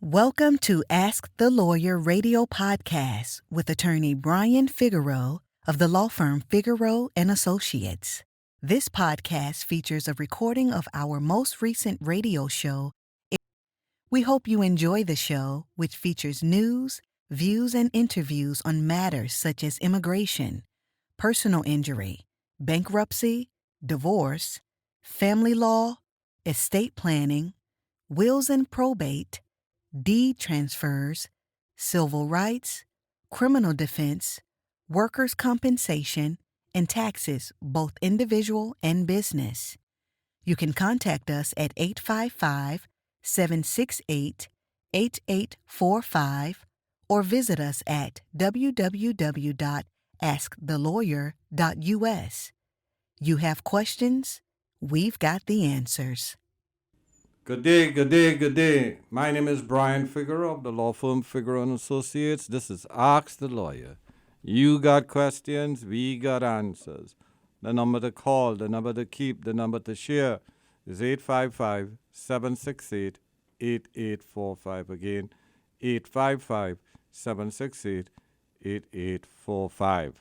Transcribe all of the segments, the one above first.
Welcome to Ask the Lawyer radio podcast with attorney Brian Figueroa of the law firm Figueroa and Associates. This podcast features a recording of our most recent radio show. We hope you enjoy the show, which features news, views, and interviews on matters such as immigration, personal injury, bankruptcy, divorce, family law, estate planning, wills and probate, deed transfers, civil rights, criminal defense, workers' compensation, and taxes, both individual and business. You can contact us at 855-768-8845 or visit us at www.askthelawyer.us. You have questions? We've got the answers. Good day, good day, good day. My name is Brian Figueroa of the law firm Figueroa and Associates. This is Ask the Lawyer. You got questions, we got answers. The number to call, the number to keep, the number to share is 855-768-8845. Again, 855-768-8845.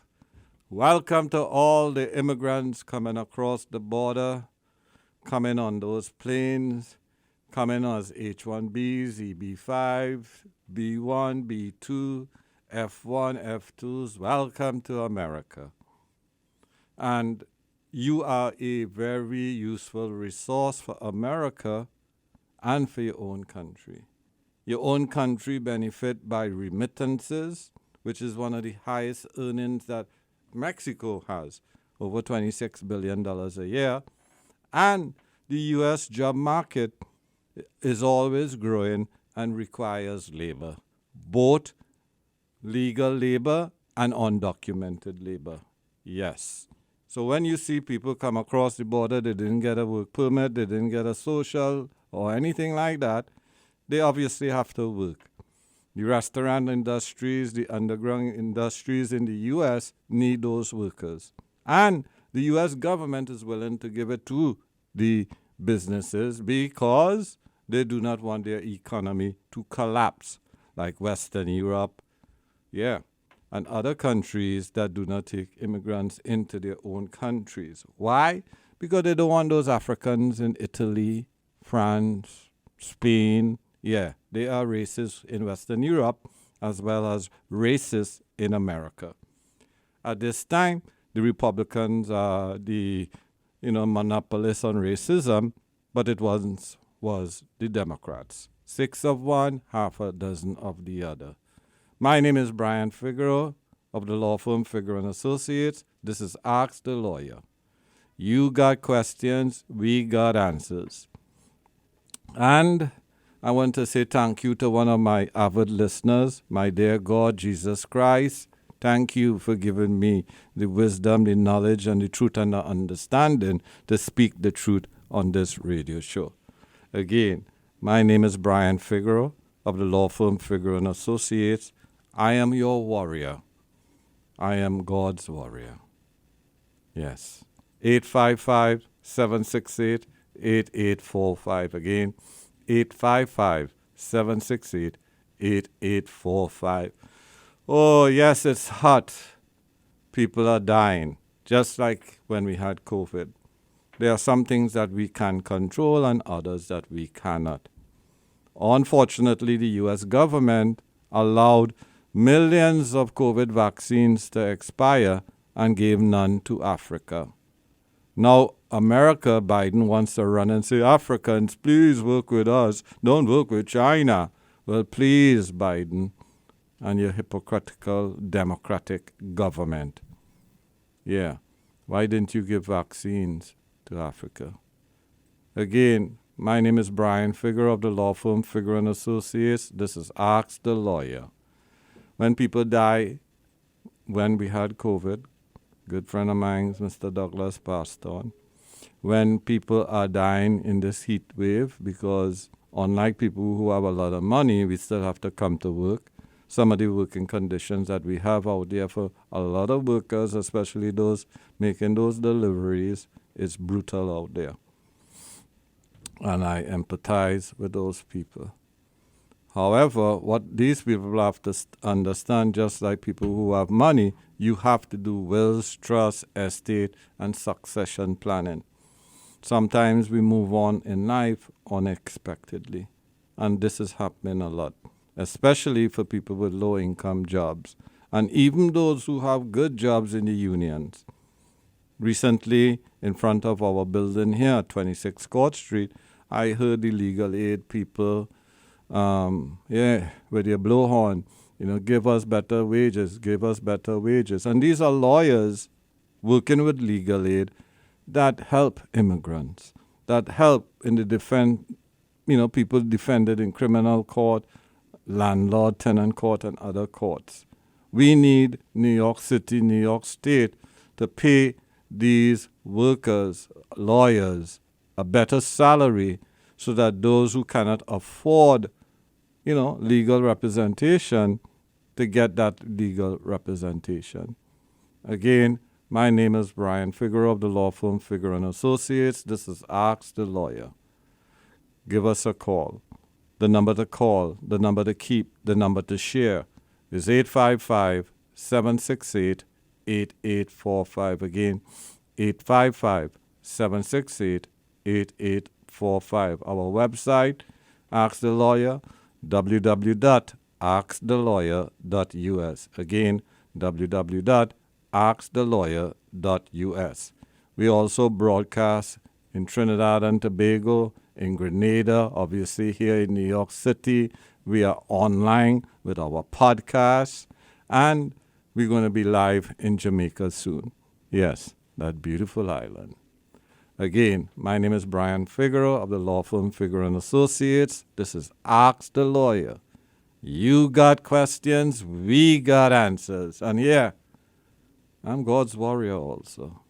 Welcome to all the immigrants coming across the border, coming on those planes, coming as H-1Bs, EB-5, B-1, B-2, F-1, F-2s. Welcome to America. And you are a very useful resource for America and for your own country. Your own country benefit by remittances, which is one of the highest earnings that Mexico has, over $26 billion a year. And the U.S. job market is always growing and requires labor, both legal labor and undocumented labor. Yes. So when you see people come across the border, they didn't get a work permit, they didn't get a social or anything like that, they obviously have to work. The restaurant industries, the underground industries in the U.S. need those workers. And the U.S. government is willing to give it to the businesses because they do not want their economy to collapse like Western Europe, and other countries that do not take immigrants into their own countries. Why? Because they don't want those Africans in Italy, France, Spain. Yeah, they are racist in Western Europe as well as racist in America. At this time, the Republicans are the monopolists on racism, but it was the Democrats. 6 of one, half a dozen of the other. My name is Brian Figueroa of the law firm Figueroa and Associates. This is Ask the Lawyer. You got questions, we got answers. And I want to say thank you to one of my avid listeners, my dear God, Jesus Christ. Thank you for giving me the wisdom, the knowledge, and the truth and the understanding to speak the truth on this radio show. Again, my name is Brian Figueroa of the law firm Figueroa and Associates. I am your warrior. I am God's warrior. Yes. 855-768-8845. Again, 855-768-8845. Oh, yes, it's hot. People are dying, just like when we had COVID. There are some things that we can control and others that we cannot. Unfortunately, the U.S. government allowed millions of COVID vaccines to expire and gave none to Africa. Now, America, Biden wants to run and say, Africans, please work with us. Don't work with China. Well, please, Biden and your hypocritical democratic government. Yeah. Why didn't you give vaccines to Africa? Again, my name is Brian Figueroa of the law firm Figueroa and Associates. This is Ask the Lawyer. When people die, when we had COVID, good friend of mine, Mr. Douglas, passed on. When people are dying in this heat wave, because unlike people who have a lot of money, we still have to come to work. Some of the working conditions that we have out there for a lot of workers, especially those making those deliveries, is brutal out there. And I empathize with those people. However, what these people have to understand, just like people who have money, you have to do wills, trust, estate, and succession planning. Sometimes we move on in life unexpectedly, and this is happening a lot, especially for people with low-income jobs, and even those who have good jobs in the unions. Recently, in front of our building here at 26 Court Street, I heard the legal aid people, with their blowhorn, give us better wages, give us better wages. And these are lawyers working with legal aid that help immigrants, that help in the defense, people defended in criminal court, landlord, tenant court, and other courts. We need New York City, New York State to pay these workers, lawyers, a better salary so that those who cannot afford, legal representation to get that legal representation. Again, my name is Brian Figueroa of the law firm Figueroa & Associates. This is Ask the Lawyer. Give us a call. The number to call, the number to keep, the number to share is 855-768-8845. Again, 855-768-8845. Our website, Ask the Lawyer, www.askthelawyer.us. Again, www.askthelawyer.us. We also broadcast in Trinidad and Tobago, in Grenada, obviously here in New York City. We are online with our podcast, and we're going to be live in Jamaica soon. Yes, that beautiful island. Again, my name is Brian Figueroa of the law firm Figueroa & Associates. This is Ask the Lawyer. You got questions, we got answers. And yeah, I'm God's warrior also.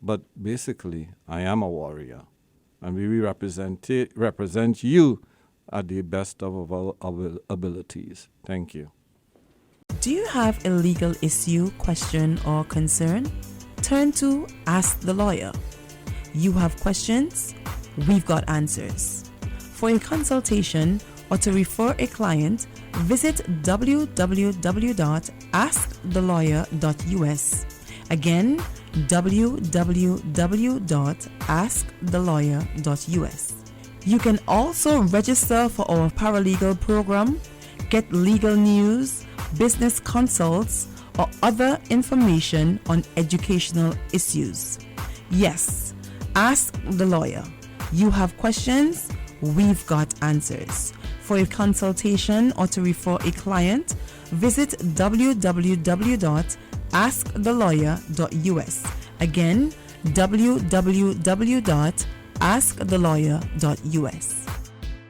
But basically, I am a warrior. And we represent you at the best of our abilities. Thank you. Do you have a legal issue, question, or concern? Turn to Ask the Lawyer. You have questions, we've got answers. For a consultation or to refer a client, visit www.askthelawyer.us. Again, www.askthelawyer.us. You can also register for our paralegal program, get legal news, business consults, or other information on educational issues. Yes, Ask the Lawyer. You have questions, we've got answers. For a consultation or to refer a client, visit www.askthelawyer.us. Again, www.askthelawyer.us.